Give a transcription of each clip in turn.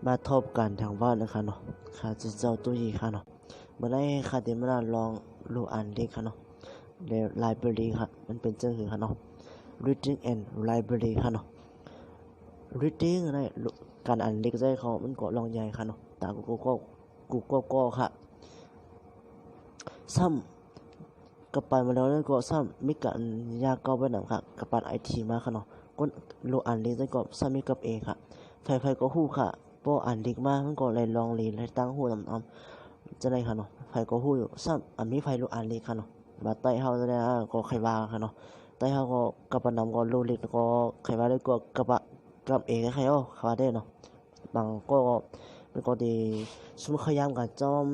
มาทบกันทางบ้านนะคะเนาะค่ะจะเจ้าตัวยีค่ะเนาะเมื่อไรค่ะเดี๋ยวมาลองรู้อ่านเลขค่ะเนาะใน library ค่ะมันเป็นจังหือค่ะเนาะ reading and library ค่ะเนาะ reading อะไรการอ่านเลขใจเขามันก็ลองใหญ่ค่ะเนาะตากูก็ค่ะซ้ำกับปานมาแล้วนั่นก็ซ้ำมีการยากเก่าไปหนังค่ะกับปานไอทีมาค่ะเนาะก็รู้อ่านเลขใจก็ซ้ำมีกับเองค่ะไฟก็ฮู้ค่ะพออ่านเลขมามันก็เลยลองเรียนเลยตั้งหูนำจะได้ค่ะเนาะไฟก็ฮู้อยู่ซ้ำมีไฟรู้อ่านเลขค่ะเนาะมาใต้เฮาจะได้ก็ใครว่าค่ะเนาะใต้เฮาก็กับปานนำก็รู้เลขก็ใครว่าได้ก็กับเองใครอ้อเขาว่าได้เนาะบางก็มันก็ดีสมขยามกับจอม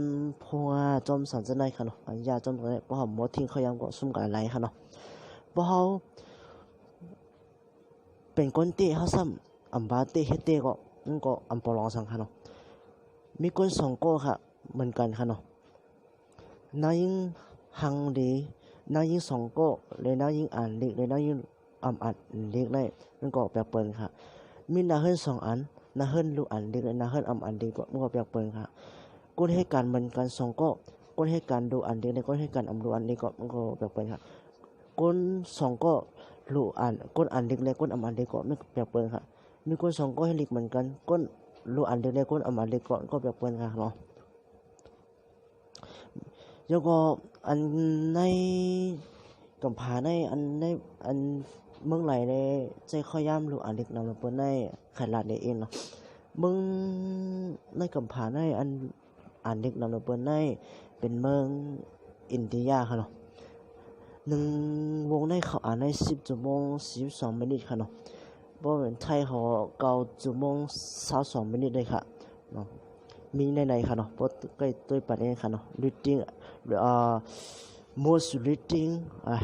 พัวจอมสันจะได้ค่ะเนาะอันยาจอมอะไรบ่เฮาบ่ทิ้งขยามก็ซุ่มกับอะไรค่ะเนาะบ่เฮาเป็นคนเตะเฮาซ้ำบาเตะเฮ็ดเตะก็มันก็ปอลองสังค่ะเนาะมีคนสองก็ค่ะเหมือนกันค่ะเนาะนายิ่งหังดีนายิ่งสองก็เลยนายิ่งอ่านเลขเลยนายิ่งอ่านเลขได้มันก็แปลเปิ้นค่ะมีนาเฮิรนสองอันนาเฮิรนรู้อ่านเลขและนาเฮิรนอ่านเลขก็มันก็แปลเปิ้นค่ะก้นให้การเหมือนกันสองก็ก้นให้การดูอ่านเลขและก้นให้การรู้อ่านเลขก็มันก็แปลเปิ้นค่ะก้นสองก็รู้อ่านก้นอ่านเลขและก้นอ่านเลขก็ไม่แปลเปิ้นค่ะมีคนสองก็ให้เลขเหมือนกันก้นรู้อ่านเลขและก้นอ่านเลขก็แปลเปิ้นค่ะเนาะแล้วก็อันในกำพาในอันเมืองไหลในใจข้อย่ำรู้อ่านเลขนำเปิ้นในไขลาดได้เองเนาะเมืองในกำพาในอันอ่านเลขนำเปิ้นในเป็นเมืองอินเดียค่ะเนาะ1วงในเขาอ่านใน10ชั่วโมง42มินิค่ะเนาะบ่เหมือนไทยเขา9ชั่วโมง22มินิเลยค่ะเนาะมีในค่ะเนาะบ่ใกล้ตัวปานนี้ค่ะเนาะ reading most reading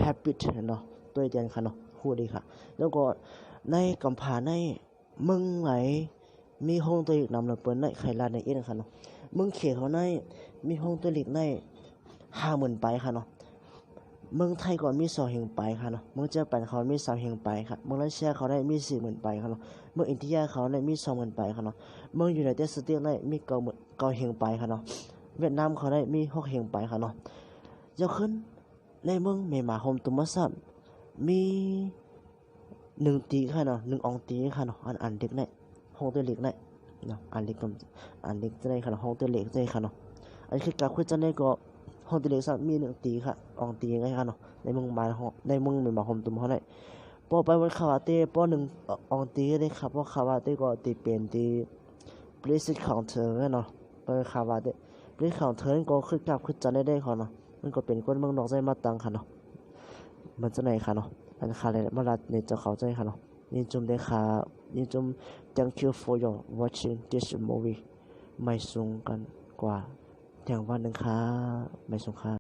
habit เนาะตัวเดียนค่ะเนาะฮู้ดีค่ะแล้วก็ในกำพาในเมืองไหนมีห้องตัวเลขนำเปิ้นในไขลาดในเองค่ะเนาะเมืองเขตเขาในมีห้องตัวเลขใน50,000ไปค่ะเนาะเมืองไทยก็มี2แห่งไปค่ะเนาะเมืองเจ้าปันเขามี3แห่งไปค่ะเมืองรัสเซียเขาได้มี40,000ไปค่ะเนาะเมืองอินเดียเขาได้มี20,000ไปค่ะเนาะเมืองยูไนเต็ดสเตทได้มี9แห่งไปค่ะเนาะเวียดนามเขาได้มี6แห่งไปค่ะเนาะยกขึ้นในเมืองเมมาโฮมตุมซับมี1ตีค่ะเนาะ1อองตีค่ะเนาะอันเด็กได้ห้องตัวเล็กได้เนาะอันเล็กจะได้ค่ะเนาะห้องตัวเล็กจะได้ค่ะเนาะอันคือการคุยจันได้ก็ห้องตัวเล็กซับมี1ตีค่ะอองตีไงค่ะเนาะในเมืองมาในเมืองเมมาโฮมตุมเขาได้พอไปวันคาวาเต้ปอ1อองตีได้ครับเพราะคาวาเต้ก็ตีเป็นตี Place Counter เนาะไปคาวาเต้ Place Counter ก็คือกับคือจันได้ค่ะเนาะมันก็เป็นคนเมืองนอกใจมาตังค่ะเนาะมันจะไหนค่ะเนาะอันค่ะเลยมาลัดในจะเข้าใจค่ะเนาะยินจุ่มได้ค่ะยินจุ่ม thank you for your watching this movie ไม่สูงกันกว่าอย่างวันหนึ่งค่ะไม่สูงค่ะ